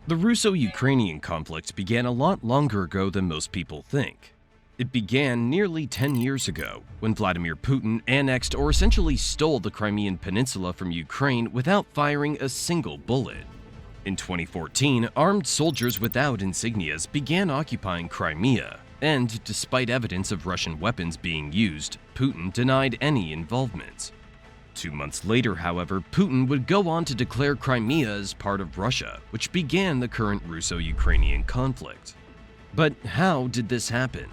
The Russo-Ukrainian conflict began a lot longer ago than most people think. It began nearly 10 years ago, when Vladimir Putin annexed or essentially stole the Crimean Peninsula from Ukraine without firing a single bullet. In 2014, armed soldiers without insignias began occupying Crimea, and despite evidence of Russian weapons being used, Putin denied any involvement. 2 months later, however, Putin would go on to declare Crimea as part of Russia, which began the current Russo-Ukrainian conflict. But how did this happen?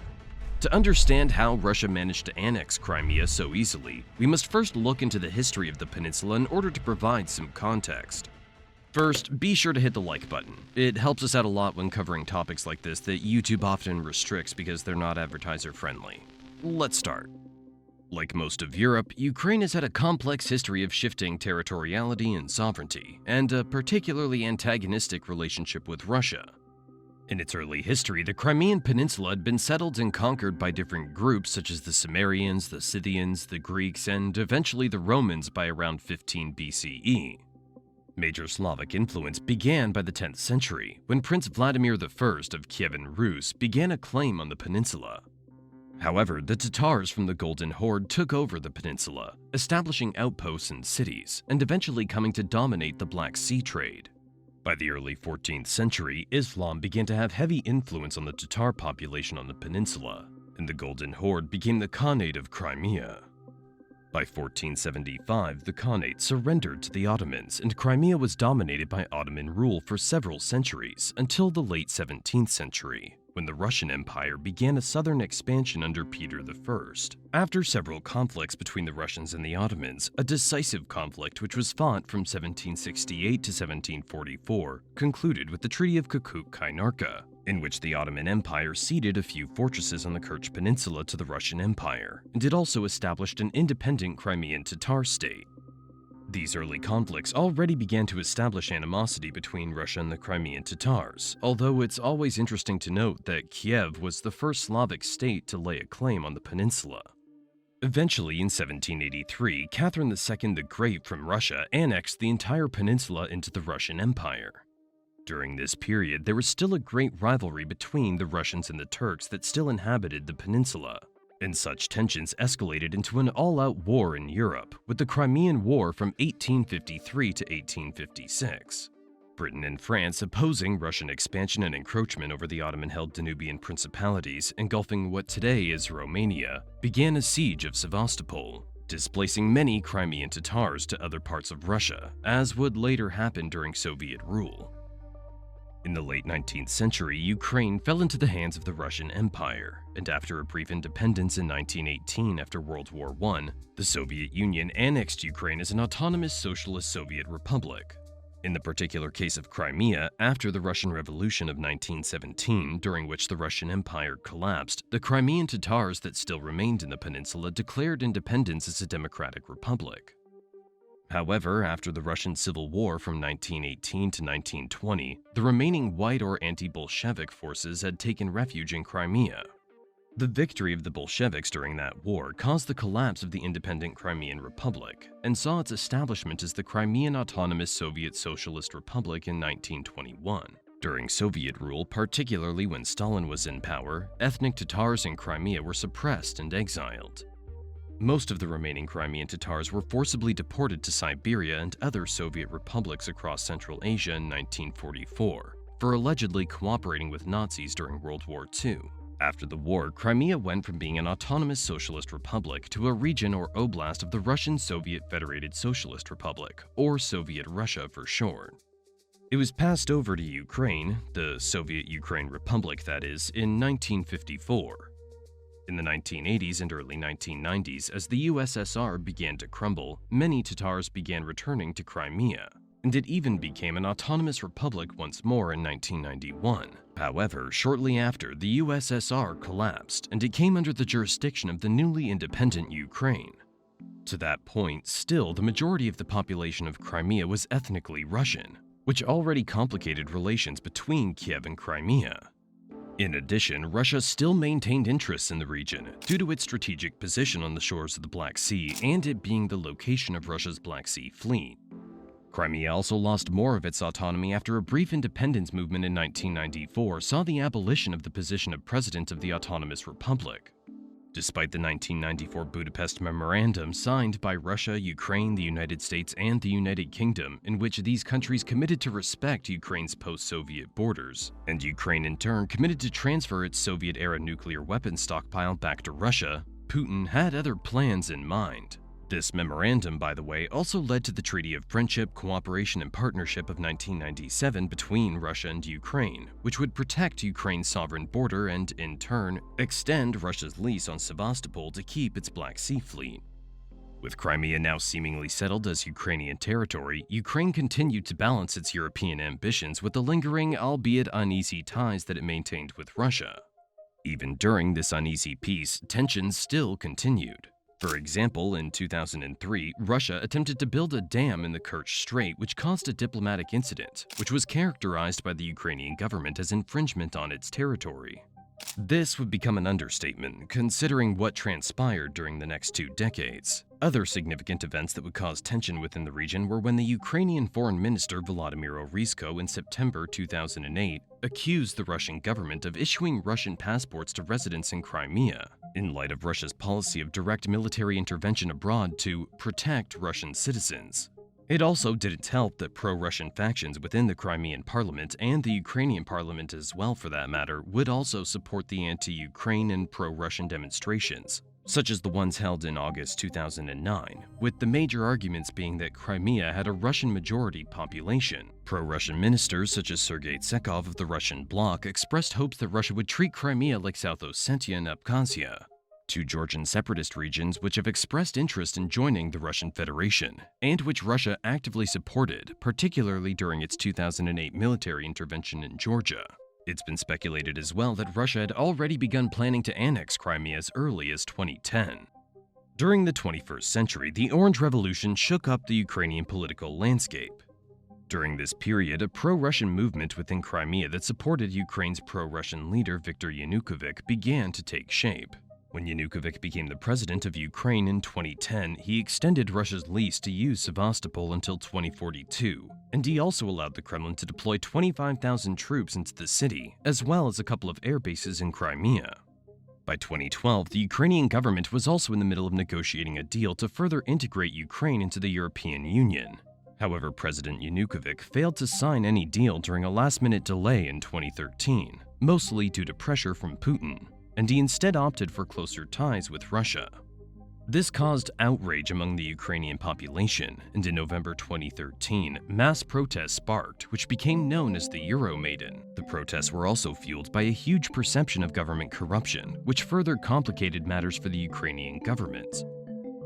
To understand how Russia managed to annex Crimea so easily, we must first look into the history of the peninsula in order to provide some context. First, be sure to hit the like button. It helps us out a lot when covering topics like this that YouTube often restricts because they're not advertiser-friendly. Let's start. Like most of Europe, Ukraine has had a complex history of shifting territoriality and sovereignty, and a particularly antagonistic relationship with Russia. In its early history, the Crimean Peninsula had been settled and conquered by different groups such as the Cimmerians, the Scythians, the Greeks, and eventually the Romans by around 15 BCE. Major Slavic influence began by the 10th century, when Prince Vladimir I of Kievan Rus began a claim on the peninsula. However, the Tatars from the Golden Horde took over the peninsula, establishing outposts and cities, and eventually coming to dominate the Black Sea trade. By the early 14th century, Islam began to have heavy influence on the Tatar population on the peninsula, and the Golden Horde became the Khanate of Crimea. By 1475, the Khanate surrendered to the Ottomans, and Crimea was dominated by Ottoman rule for several centuries until the late 17th century, when the Russian Empire began a southern expansion under Peter I. After several conflicts between the Russians and the Ottomans, a decisive conflict which was fought from 1768 to 1744 concluded with the Treaty of Kukuk-Kainarka, in which the Ottoman Empire ceded a few fortresses on the Kerch Peninsula to the Russian Empire, and it also established an independent Crimean Tatar state. These early conflicts already began to establish animosity between Russia and the Crimean Tatars, although it's always interesting to note that Kiev was the first Slavic state to lay a claim on the peninsula. Eventually, in 1783, Catherine II the Great from Russia annexed the entire peninsula into the Russian Empire. During this period, there was still a great rivalry between the Russians and the Turks that still inhabited the peninsula, and such tensions escalated into an all-out war in Europe, with the Crimean War from 1853 to 1856. Britain and France opposing Russian expansion and encroachment over the Ottoman-held Danubian principalities, engulfing what today is Romania, began a siege of Sevastopol, displacing many Crimean Tatars to other parts of Russia, as would later happen during Soviet rule. In the late 19th century, Ukraine fell into the hands of the Russian Empire, and after a brief independence in 1918 after World War I, the Soviet Union annexed Ukraine as an autonomous socialist Soviet republic. In the particular case of Crimea, after the Russian Revolution of 1917, during which the Russian Empire collapsed, the Crimean Tatars that still remained in the peninsula declared independence as a democratic republic. However, after the Russian Civil War from 1918 to 1920, the remaining white or anti-Bolshevik forces had taken refuge in Crimea. The victory of the Bolsheviks during that war caused the collapse of the independent Crimean Republic and saw its establishment as the Crimean Autonomous Soviet Socialist Republic in 1921. During Soviet rule, particularly when Stalin was in power, ethnic Tatars in Crimea were suppressed and exiled. Most of the remaining Crimean Tatars were forcibly deported to Siberia and other Soviet republics across Central Asia in 1944 for allegedly cooperating with Nazis during World War II. After the war, Crimea went from being an autonomous socialist republic to a region or oblast of the Russian Soviet Federated Socialist Republic, or Soviet Russia for short. It was passed over to Ukraine, the Soviet Ukraine Republic that is, in 1954. In the 1980s and early 1990s, as the USSR began to crumble, many Tatars began returning to Crimea, and it even became an autonomous republic once more in 1991. However, shortly after, the USSR collapsed, and it came under the jurisdiction of the newly independent Ukraine. To that point, still, the majority of the population of Crimea was ethnically Russian, which already complicated relations between Kiev and Crimea. In addition, Russia still maintained interests in the region due to its strategic position on the shores of the Black Sea and it being the location of Russia's Black Sea Fleet. Crimea also lost more of its autonomy after a brief independence movement in 1994 saw the abolition of the position of President of the Autonomous Republic. Despite the 1994 Budapest Memorandum signed by Russia, Ukraine, the United States, and the United Kingdom, in which these countries committed to respect Ukraine's post-Soviet borders, and Ukraine in turn committed to transfer its Soviet-era nuclear weapons stockpile back to Russia, Putin had other plans in mind. This memorandum, by the way, also led to the Treaty of Friendship, Cooperation, and Partnership of 1997 between Russia and Ukraine, which would protect Ukraine's sovereign border and, in turn, extend Russia's lease on Sevastopol to keep its Black Sea fleet. With Crimea now seemingly settled as Ukrainian territory, Ukraine continued to balance its European ambitions with the lingering, albeit uneasy, ties that it maintained with Russia. Even during this uneasy peace, tensions still continued. For example, in 2003, Russia attempted to build a dam in the Kerch Strait, which caused a diplomatic incident, which was characterized by the Ukrainian government as infringement on its territory. This would become an understatement, considering what transpired during the next 2 decades. Other significant events that would cause tension within the region were when the Ukrainian Foreign Minister Vladimir Orisko in September 2008 accused the Russian government of issuing Russian passports to residents in Crimea, in light of Russia's policy of direct military intervention abroad to protect Russian citizens. It also didn't help that pro-Russian factions within the Crimean parliament and the Ukrainian parliament as well for that matter would also support the anti-Ukraine and pro-Russian demonstrations, such as the ones held in August 2009, with the major arguments being that Crimea had a Russian-majority population. Pro-Russian ministers such as Sergei Tsekov of the Russian bloc expressed hopes that Russia would treat Crimea like South Ossetia and Abkhazia, 2 Georgian separatist regions which have expressed interest in joining the Russian Federation, and which Russia actively supported, particularly during its 2008 military intervention in Georgia. It's been speculated as well that Russia had already begun planning to annex Crimea as early as 2010. During the 21st century, the Orange Revolution shook up the Ukrainian political landscape. During this period, a pro-Russian movement within Crimea that supported Ukraine's pro-Russian leader Viktor Yanukovych began to take shape. When Yanukovych became the president of Ukraine in 2010, he extended Russia's lease to use Sevastopol until 2042, and he also allowed the Kremlin to deploy 25,000 troops into the city, as well as a couple of air bases in Crimea. By 2012, the Ukrainian government was also in the middle of negotiating a deal to further integrate Ukraine into the European Union. However, President Yanukovych failed to sign any deal during a last-minute delay in 2013, mostly due to pressure from Putin, and he instead opted for closer ties with Russia. This caused outrage among the Ukrainian population, and in November 2013, mass protests sparked, which became known as the Euromaidan. The protests were also fueled by a huge perception of government corruption, which further complicated matters for the Ukrainian government.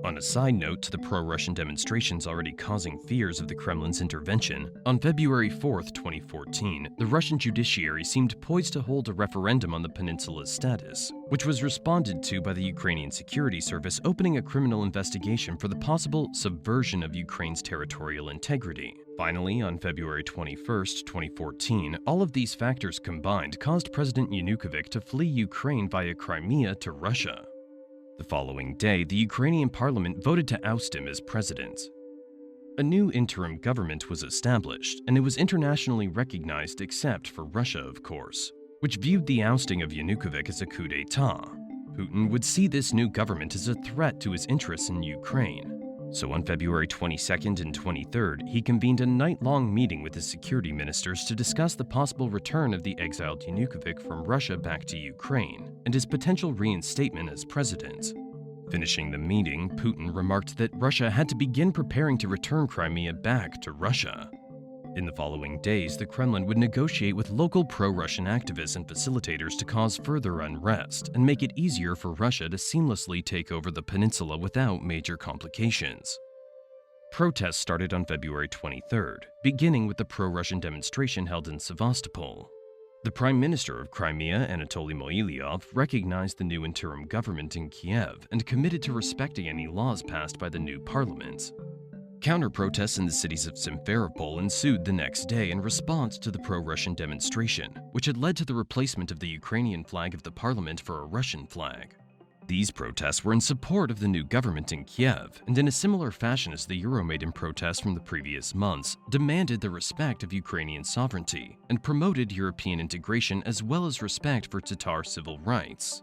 On a side note to the pro-Russian demonstrations already causing fears of the Kremlin's intervention, on February 4, 2014, the Russian judiciary seemed poised to hold a referendum on the peninsula's status, which was responded to by the Ukrainian Security Service opening a criminal investigation for the possible subversion of Ukraine's territorial integrity. Finally, on February 21, 2014, all of these factors combined caused President Yanukovych to flee Ukraine via Crimea to Russia. The following day, the Ukrainian parliament voted to oust him as president. A new interim government was established, and it was internationally recognized except for Russia, of course, which viewed the ousting of Yanukovych as a coup d'etat. Putin would see this new government as a threat to his interests in Ukraine. So on February 22nd and 23rd, he convened a night-long meeting with his security ministers to discuss the possible return of the exiled Yanukovych from Russia back to Ukraine and his potential reinstatement as president. Finishing the meeting, Putin remarked that Russia had to begin preparing to return Crimea back to Russia. In the following days, the Kremlin would negotiate with local pro-Russian activists and facilitators to cause further unrest and make it easier for Russia to seamlessly take over the peninsula without major complications. Protests started on February 23rd, beginning with the pro-Russian demonstration held in Sevastopol. The Prime Minister of Crimea, Anatoly Moilyov, recognized the new interim government in Kiev and committed to respecting any laws passed by the new parliament. Counter-protests in the cities of Simferopol ensued the next day in response to the pro-Russian demonstration, which had led to the replacement of the Ukrainian flag of the parliament for a Russian flag. These protests were in support of the new government in Kiev, and in a similar fashion as the Euromaidan protests from the previous months, demanded the respect of Ukrainian sovereignty and promoted European integration as well as respect for Tatar civil rights.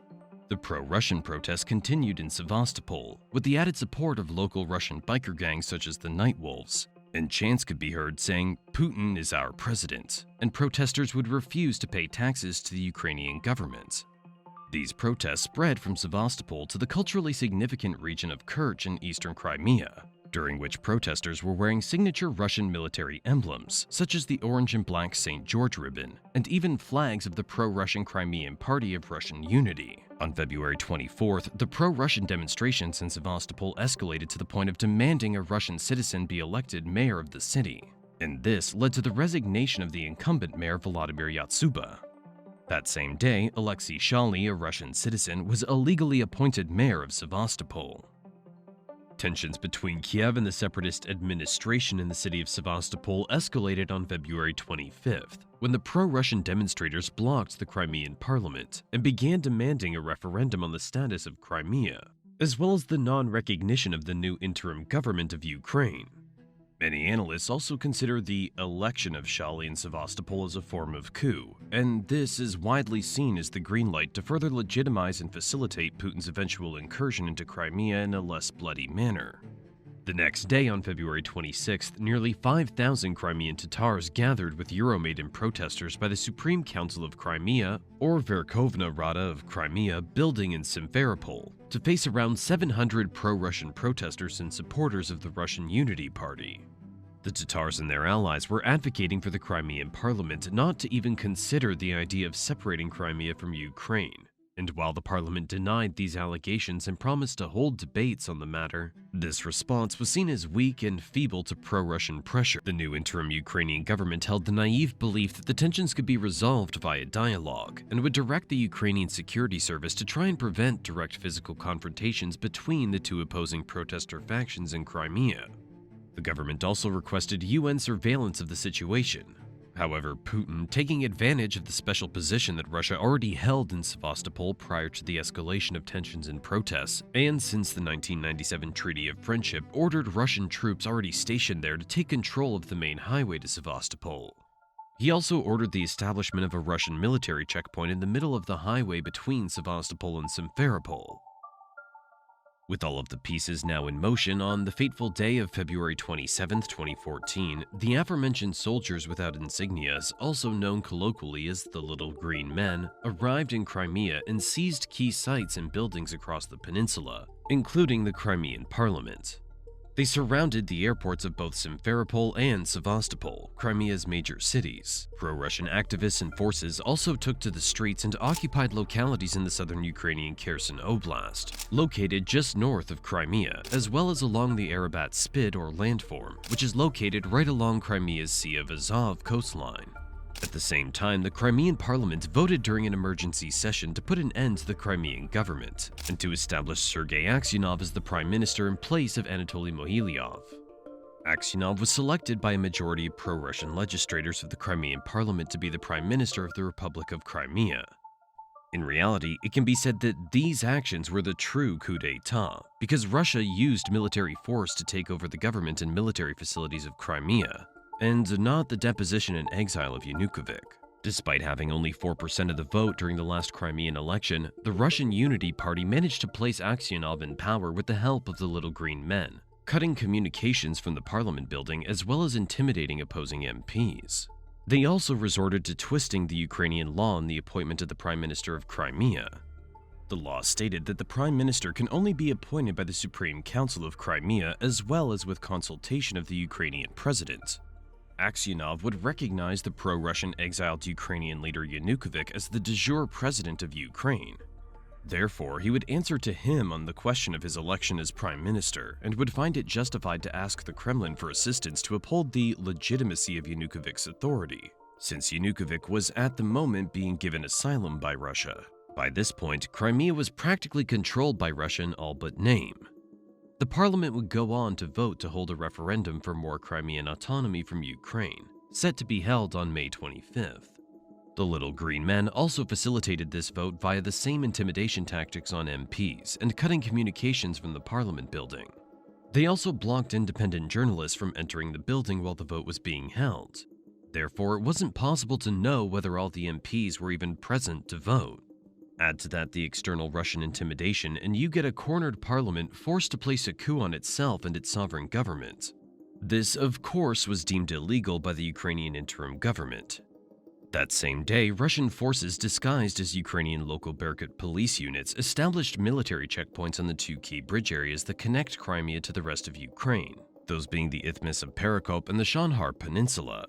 The pro-Russian protests continued in Sevastopol, with the added support of local Russian biker gangs such as the Night Wolves, and chants could be heard saying, "Putin is our president," and protesters would refuse to pay taxes to the Ukrainian government. These protests spread from Sevastopol to the culturally significant region of Kerch in eastern Crimea, during which protesters were wearing signature Russian military emblems, such as the orange and black St. George ribbon, and even flags of the pro-Russian Crimean Party of Russian Unity. On February 24th, the pro-Russian demonstrations in Sevastopol escalated to the point of demanding a Russian citizen be elected mayor of the city, and this led to the resignation of the incumbent mayor Vladimir Yatsuba. That same day, Alexei Shally, a Russian citizen, was illegally appointed mayor of Sevastopol. Tensions between Kiev and the separatist administration in the city of Sevastopol escalated on February 25th, when the pro-Russian demonstrators blocked the Crimean parliament and began demanding a referendum on the status of Crimea, as well as the non-recognition of the new interim government of Ukraine. Many analysts also consider the election of Shally in Sevastopol as a form of coup, and this is widely seen as the green light to further legitimize and facilitate Putin's eventual incursion into Crimea in a less bloody manner. The next day, on February 26th, nearly 5,000 Crimean Tatars gathered with Euromaidan protesters by the Supreme Council of Crimea, or Verkhovna Rada of Crimea, building in Simferopol, to face around 700 pro-Russian protesters and supporters of the Russian Unity Party. The Tatars and their allies were advocating for the Crimean parliament not to even consider the idea of separating Crimea from Ukraine. And while the parliament denied these allegations and promised to hold debates on the matter, this response was seen as weak and feeble to pro-Russian pressure. The new interim Ukrainian government held the naive belief that the tensions could be resolved via dialogue and would direct the Ukrainian security service to try and prevent direct physical confrontations between the two opposing protester factions in Crimea. The government also requested UN surveillance of the situation. However, Putin, taking advantage of the special position that Russia already held in Sevastopol prior to the escalation of tensions and protests, and since the 1997 Treaty of Friendship, ordered Russian troops already stationed there to take control of the main highway to Sevastopol. He also ordered the establishment of a Russian military checkpoint in the middle of the highway between Sevastopol and Simferopol. With all of the pieces now in motion, on the fateful day of February 27, 2014, the aforementioned soldiers without insignias, also known colloquially as the Little Green Men, arrived in Crimea and seized key sites and buildings across the peninsula, including the Crimean parliament. They surrounded the airports of both Simferopol and Sevastopol, Crimea's major cities. Pro-Russian activists and forces also took to the streets and occupied localities in the southern Ukrainian Kherson Oblast, located just north of Crimea, as well as along the Arabat Spit or landform, which is located right along Crimea's Sea of Azov coastline. At the same time, the Crimean parliament voted during an emergency session to put an end to the Crimean government and to establish Sergei Aksyonov as the prime minister in place of Anatoly Mohylyov. Aksyonov was selected by a majority of pro-Russian legislators of the Crimean parliament to be the prime minister of the Republic of Crimea. In reality, it can be said that these actions were the true coup d'etat, because Russia used military force to take over the government and military facilities of Crimea, and not the deposition and exile of Yanukovych. Despite having only 4% of the vote during the last Crimean election, the Russian Unity Party managed to place Aksyonov in power with the help of the Little Green Men, cutting communications from the parliament building as well as intimidating opposing MPs. They also resorted to twisting the Ukrainian law in the appointment of the Prime Minister of Crimea. The law stated that the Prime Minister can only be appointed by the Supreme Council of Crimea as well as with consultation of the Ukrainian President. Aksyonov would recognize the pro-Russian exiled Ukrainian leader Yanukovych as the de jure president of Ukraine. Therefore, he would answer to him on the question of his election as prime minister and would find it justified to ask the Kremlin for assistance to uphold the legitimacy of Yanukovych's authority, since Yanukovych was at the moment being given asylum by Russia. By this point, Crimea was practically controlled by Russia in all but name. The parliament would go on to vote to hold a referendum for more Crimean autonomy from Ukraine, set to be held on May 25th. The Little Green Men also facilitated this vote via the same intimidation tactics on MPs and cutting communications from the Parliament building. They also blocked independent journalists from entering the building while the vote was being held. Therefore, it wasn't possible to know whether all the MPs were even present to vote. Add to that the external Russian intimidation, and you get a cornered parliament forced to place a coup on itself and its sovereign government. This, of course, was deemed illegal by the Ukrainian interim government. That same day, Russian forces disguised as Ukrainian local Berkut police units established military checkpoints on the two key bridge areas that connect Crimea to the rest of Ukraine, those being the Isthmus of Perekop and the Shanhar Peninsula.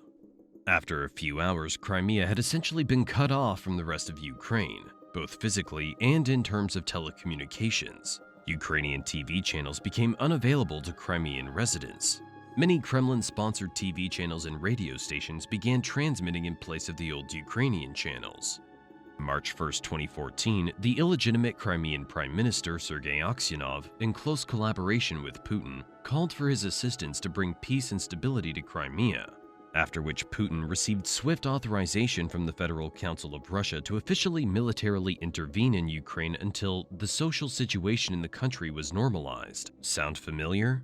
After a few hours, Crimea had essentially been cut off from the rest of Ukraine, both physically and in terms of telecommunications. Ukrainian TV channels became unavailable to Crimean residents. Many Kremlin-sponsored TV channels and radio stations began transmitting in place of the old Ukrainian channels. March 1, 2014, the illegitimate Crimean Prime Minister Sergei Aksyonov, in close collaboration with Putin, called for his assistance to bring peace and stability to Crimea, after which Putin received swift authorization from the Federal Council of Russia to officially militarily intervene in Ukraine until the social situation in the country was normalized. Sound familiar?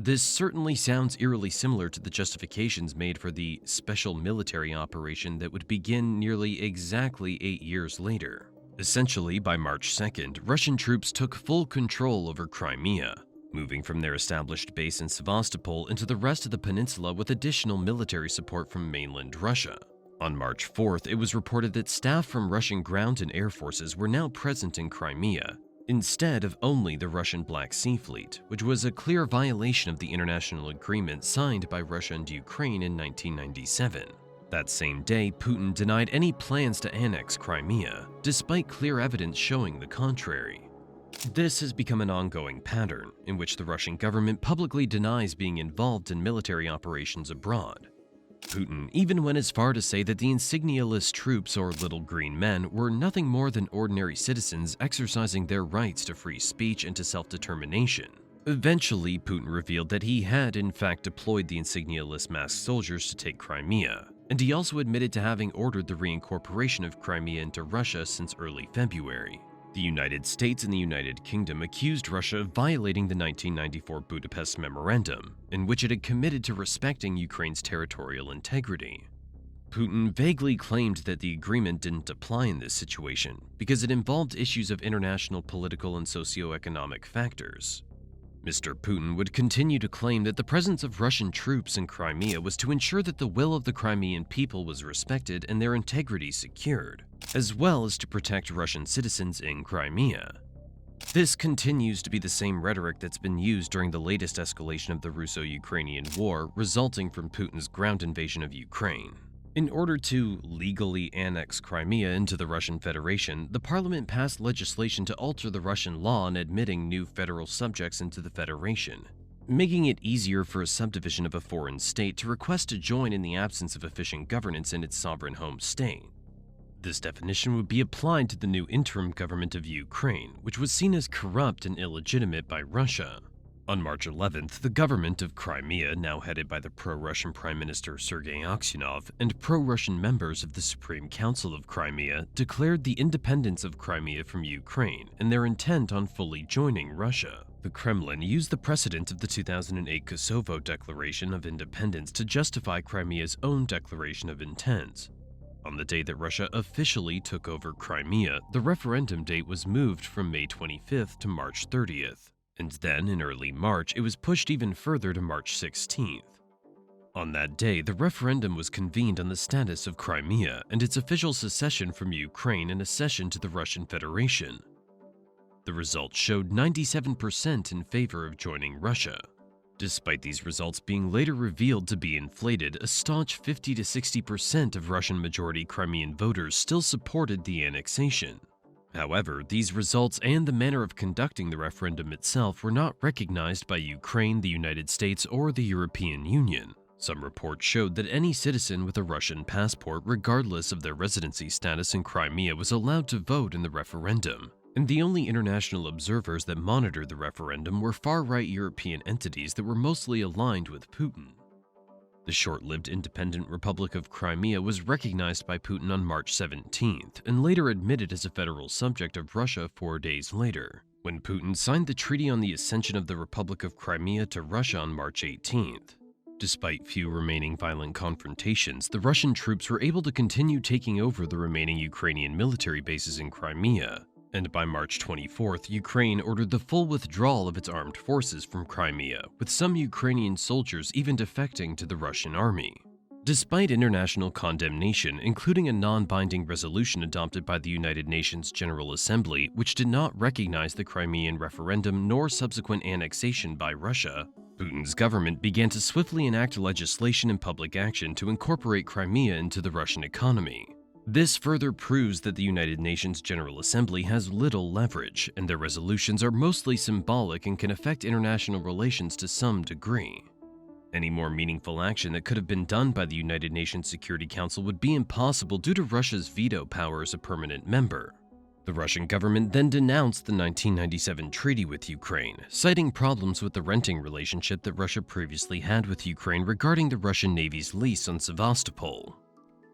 This certainly sounds eerily similar to the justifications made for the special military operation that would begin nearly exactly 8 years later. Essentially, by March 2nd, Russian troops took full control over Crimea, moving from their established base in Sevastopol into the rest of the peninsula with additional military support from mainland Russia. On March 4th, it was reported that staff from Russian ground and air forces were now present in Crimea, instead of only the Russian Black Sea Fleet, which was a clear violation of the international agreement signed by Russia and Ukraine in 1997. That same day, Putin denied any plans to annex Crimea, despite clear evidence showing the contrary. This has become an ongoing pattern, in which the Russian government publicly denies being involved in military operations abroad. Putin even went as far to say that the insignia-less troops, or Little Green Men, were nothing more than ordinary citizens exercising their rights to free speech and to self-determination. Eventually, Putin revealed that he had in fact deployed the insignia-less masked soldiers to take Crimea, and he also admitted to having ordered the reincorporation of Crimea into Russia since early February. The United States and the United Kingdom accused Russia of violating the 1994 Budapest Memorandum, in which it had committed to respecting Ukraine's territorial integrity. Putin vaguely claimed that the agreement didn't apply in this situation because it involved issues of international political and socio-economic factors. Mr. Putin would continue to claim that the presence of Russian troops in Crimea was to ensure that the will of the Crimean people was respected and their integrity secured, as well as to protect Russian citizens in Crimea. This continues to be the same rhetoric that's been used during the latest escalation of the Russo-Ukrainian war resulting from Putin's ground invasion of Ukraine. In order to legally annex Crimea into the Russian Federation, the parliament passed legislation to alter the Russian law on admitting new federal subjects into the Federation, making it easier for a subdivision of a foreign state to request to join in the absence of efficient governance in its sovereign home state. This definition would be applied to the new interim government of Ukraine, which was seen as corrupt and illegitimate by Russia. On March 11th, the government of Crimea, now headed by the pro-Russian Prime Minister Sergei Aksyonov and pro-Russian members of the Supreme Council of Crimea, declared the independence of Crimea from Ukraine and their intent on fully joining Russia. The Kremlin used the precedent of the 2008 Kosovo Declaration of Independence to justify Crimea's own declaration of intent. On the day that Russia officially took over Crimea, the referendum date was moved from May 25th to March 30th. And then, in early March, it was pushed even further to March 16th. On that day, the referendum was convened on the status of Crimea and its official secession from Ukraine and accession to the Russian Federation. The results showed 97% in favor of joining Russia. Despite these results being later revealed to be inflated, a staunch 50 to 60% of Russian-majority Crimean voters still supported the annexation. However, these results and the manner of conducting the referendum itself were not recognized by Ukraine, the United States, or the European Union. Some reports showed that any citizen with a Russian passport, regardless of their residency status in Crimea, was allowed to vote in the referendum, and the only international observers that monitored the referendum were far-right European entities that were mostly aligned with Putin. The short-lived independent Republic of Crimea was recognized by Putin on March 17th and later admitted as a federal subject of Russia 4 days later, when Putin signed the treaty on the accession of the Republic of Crimea to Russia on March 18th. Despite few remaining violent confrontations, the Russian troops were able to continue taking over the remaining Ukrainian military bases in Crimea, and by March 24th, Ukraine ordered the full withdrawal of its armed forces from Crimea, with some Ukrainian soldiers even defecting to the Russian army. Despite international condemnation, including a non-binding resolution adopted by the United Nations General Assembly, which did not recognize the Crimean referendum nor subsequent annexation by Russia, Putin's government began to swiftly enact legislation and public action to incorporate Crimea into the Russian economy. This further proves that the United Nations General Assembly has little leverage, and their resolutions are mostly symbolic and can affect international relations to some degree. Any more meaningful action that could have been done by the United Nations Security Council would be impossible due to Russia's veto power as a permanent member. The Russian government then denounced the 1997 treaty with Ukraine, citing problems with the renting relationship that Russia previously had with Ukraine regarding the Russian Navy's lease on Sevastopol.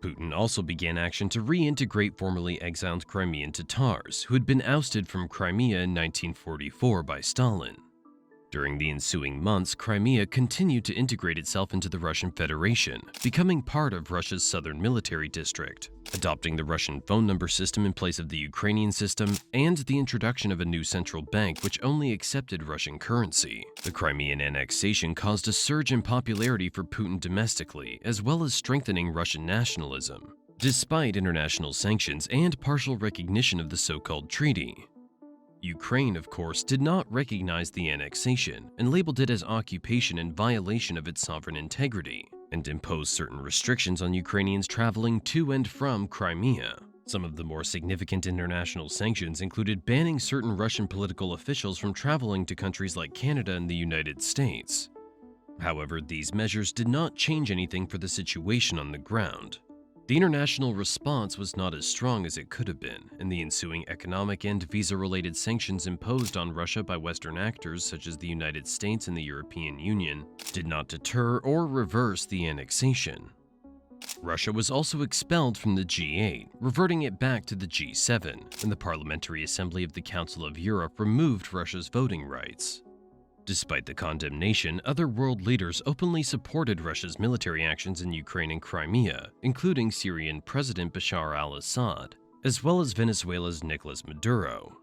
Putin also began action to reintegrate formerly exiled Crimean Tatars, who had been ousted from Crimea in 1944 by Stalin. During the ensuing months, Crimea continued to integrate itself into the Russian Federation, becoming part of Russia's southern military district, adopting the Russian phone number system in place of the Ukrainian system, and the introduction of a new central bank which only accepted Russian currency. The Crimean annexation caused a surge in popularity for Putin domestically, as well as strengthening Russian nationalism, despite international sanctions and partial recognition of the so-called treaty. Ukraine, of course, did not recognize the annexation and labeled it as occupation and violation of its sovereign integrity, and imposed certain restrictions on Ukrainians traveling to and from Crimea. Some of the more significant international sanctions included banning certain Russian political officials from traveling to countries like Canada and the United States. However, these measures did not change anything for the situation on the ground. The international response was not as strong as it could have been, and the ensuing economic and visa-related sanctions imposed on Russia by Western actors such as the United States and the European Union did not deter or reverse the annexation. Russia was also expelled from the G8, reverting it back to the G7, and the Parliamentary Assembly of the Council of Europe removed Russia's voting rights. Despite the condemnation, other world leaders openly supported Russia's military actions in Ukraine and Crimea, including Syrian President Bashar al-Assad, as well as Venezuela's Nicolas Maduro.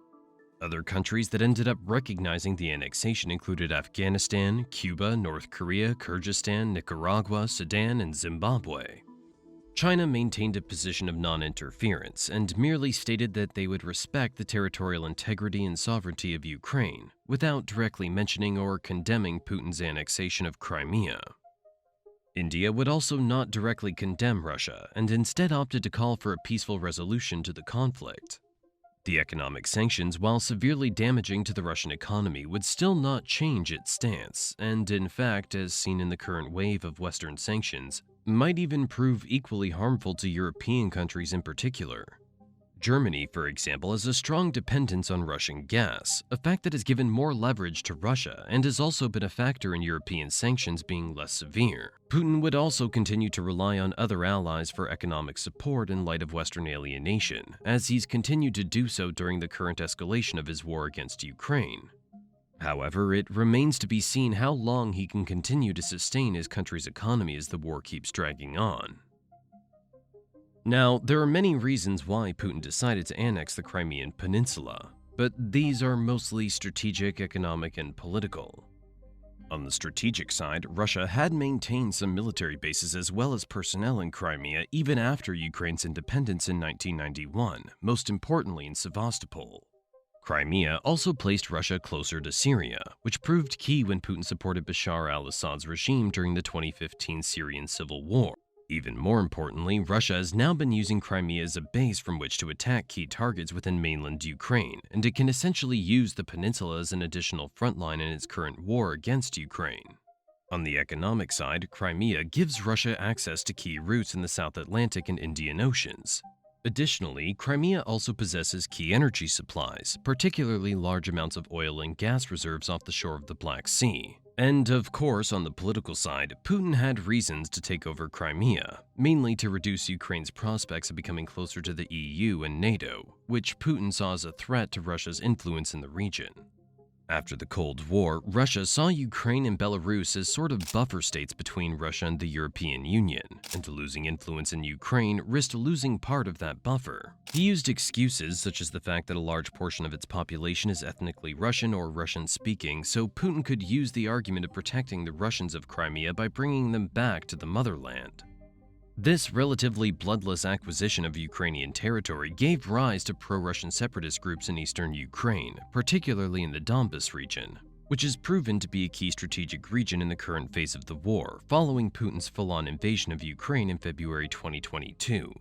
Other countries that ended up recognizing the annexation included Afghanistan, Cuba, North Korea, Kyrgyzstan, Nicaragua, Sudan, and Zimbabwe. China maintained a position of non-interference and merely stated that they would respect the territorial integrity and sovereignty of Ukraine, without directly mentioning or condemning Putin's annexation of Crimea. India would also not directly condemn Russia and instead opted to call for a peaceful resolution to the conflict. The economic sanctions, while severely damaging to the Russian economy, would still not change its stance, and in fact, as seen in the current wave of Western sanctions, might even prove equally harmful to European countries in particular. Germany, for example, has a strong dependence on Russian gas, a fact that has given more leverage to Russia and has also been a factor in European sanctions being less severe. Putin would also continue to rely on other allies for economic support in light of Western alienation, as he's continued to do so during the current escalation of his war against Ukraine. However, it remains to be seen how long he can continue to sustain his country's economy as the war keeps dragging on. Now, there are many reasons why Putin decided to annex the Crimean Peninsula, but these are mostly strategic, economic, and political. On the strategic side, Russia had maintained some military bases as well as personnel in Crimea even after Ukraine's independence in 1991, most importantly in Sevastopol. Crimea also placed Russia closer to Syria, which proved key when Putin supported Bashar al-Assad's regime during the 2015 Syrian civil war. Even more importantly, Russia has now been using Crimea as a base from which to attack key targets within mainland Ukraine, and it can essentially use the peninsula as an additional frontline in its current war against Ukraine. On the economic side, Crimea gives Russia access to key routes in the South Atlantic and Indian Oceans. Additionally, Crimea also possesses key energy supplies, particularly large amounts of oil and gas reserves off the shore of the Black Sea, And of course, on the political side, Putin had reasons to take over Crimea, mainly to reduce Ukraine's prospects of becoming closer to the EU and NATO, which Putin saw as a threat to Russia's influence in the region. After the Cold War, Russia saw Ukraine and Belarus as sort of buffer states between Russia and the European Union, and losing influence in Ukraine risked losing part of that buffer. He used excuses such as the fact that a large portion of its population is ethnically Russian or Russian-speaking, so Putin could use the argument of protecting the Russians of Crimea by bringing them back to the motherland. This relatively bloodless acquisition of Ukrainian territory gave rise to pro-Russian separatist groups in eastern Ukraine, particularly in the Donbas region, which has proven to be a key strategic region in the current phase of the war, following Putin's full-on invasion of Ukraine in February 2022.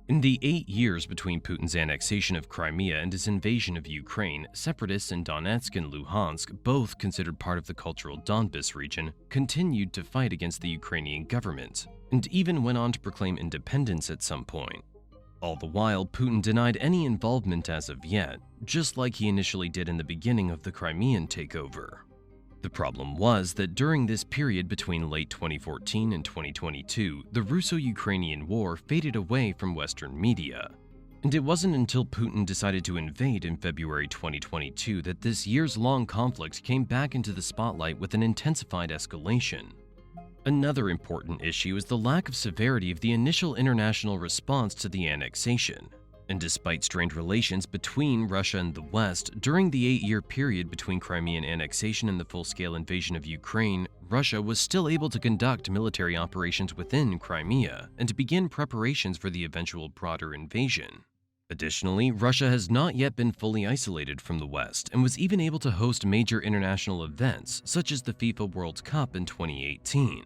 In the 8 years between Putin's annexation of Crimea and his invasion of Ukraine, separatists in Donetsk and Luhansk, both considered part of the cultural Donbas region, continued to fight against the Ukrainian government, and even went on to proclaim independence at some point. All the while, Putin denied any involvement as of yet, just like he initially did in the beginning of the Crimean takeover. The problem was that during this period between late 2014 and 2022, the Russo-Ukrainian War faded away from Western media. And it wasn't until Putin decided to invade in February 2022 that this years-long conflict came back into the spotlight with an intensified escalation. Another important issue is the lack of severity of the initial international response to the annexation. And despite strained relations between Russia and the West, during the 8-year period between Crimean annexation and the full-scale invasion of Ukraine, Russia was still able to conduct military operations within Crimea and to begin preparations for the eventual broader invasion. Additionally, Russia has not yet been fully isolated from the West and was even able to host major international events, such as the FIFA World Cup in 2018.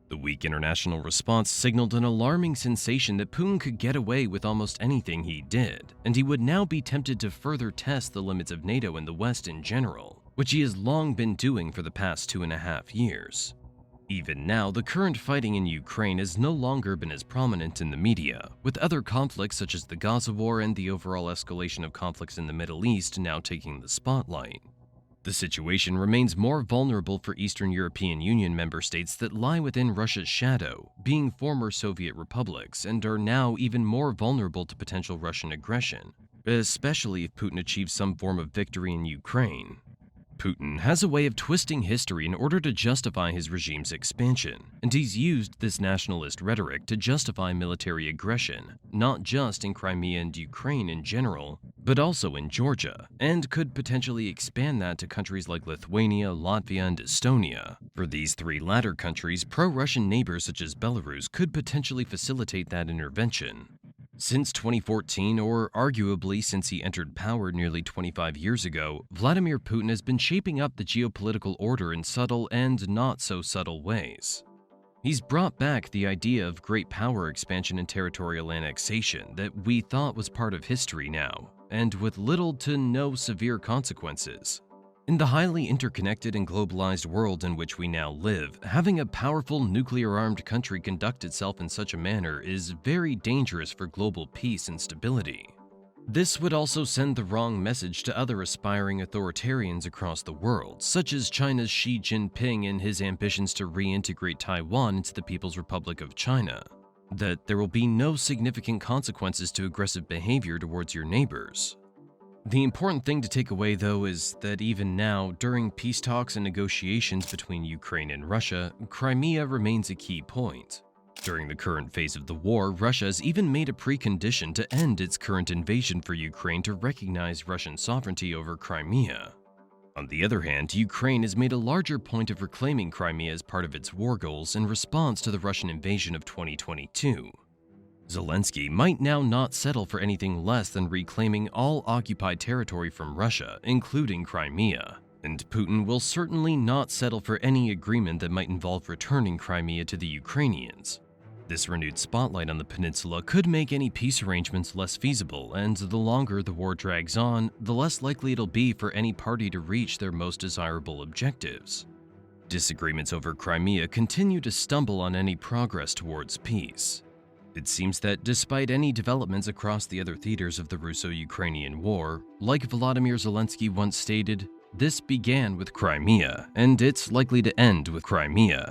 The weak international response signaled an alarming sensation that Putin could get away with almost anything he did, and he would now be tempted to further test the limits of NATO and the West in general, which he has long been doing for the past 2.5 years. Even now, the current fighting in Ukraine has no longer been as prominent in the media, with other conflicts such as the Gaza War and the overall escalation of conflicts in the Middle East now taking the spotlight. The situation remains more vulnerable for Eastern European Union member states that lie within Russia's shadow, being former Soviet republics, and are now even more vulnerable to potential Russian aggression, especially if Putin achieves some form of victory in Ukraine. Putin has a way of twisting history in order to justify his regime's expansion, and he's used this nationalist rhetoric to justify military aggression, not just in Crimea and Ukraine in general, but also in Georgia, and could potentially expand that to countries like Lithuania, Latvia, and Estonia. For these three latter countries, pro-Russian neighbors such as Belarus could potentially facilitate that intervention. Since 2014, or arguably since he entered power nearly 25 years ago, Vladimir Putin has been shaping up the geopolitical order in subtle and not-so-subtle ways. He's brought back the idea of great power expansion and territorial annexation that we thought was part of history now, and with little to no severe consequences. In the highly interconnected and globalized world in which we now live, having a powerful nuclear-armed country conduct itself in such a manner is very dangerous for global peace and stability. This would also send the wrong message to other aspiring authoritarians across the world, such as China's Xi Jinping and his ambitions to reintegrate Taiwan into the People's Republic of China, that there will be no significant consequences to aggressive behavior towards your neighbors. The important thing to take away, though, is that even now, during peace talks and negotiations between Ukraine and Russia, Crimea remains a key point. During the current phase of the war, Russia has even made a precondition to end its current invasion for Ukraine to recognize Russian sovereignty over Crimea. On the other hand, Ukraine has made a larger point of reclaiming Crimea as part of its war goals in response to the Russian invasion of 2022. Zelensky might now not settle for anything less than reclaiming all occupied territory from Russia, including Crimea. And Putin will certainly not settle for any agreement that might involve returning Crimea to the Ukrainians. This renewed spotlight on the peninsula could make any peace arrangements less feasible, and the longer the war drags on, the less likely it'll be for any party to reach their most desirable objectives. Disagreements over Crimea continue to stumble on any progress towards peace. It seems that despite any developments across the other theaters of the Russo-Ukrainian War, like Volodymyr Zelensky once stated, This began with Crimea, and it's likely to end with Crimea.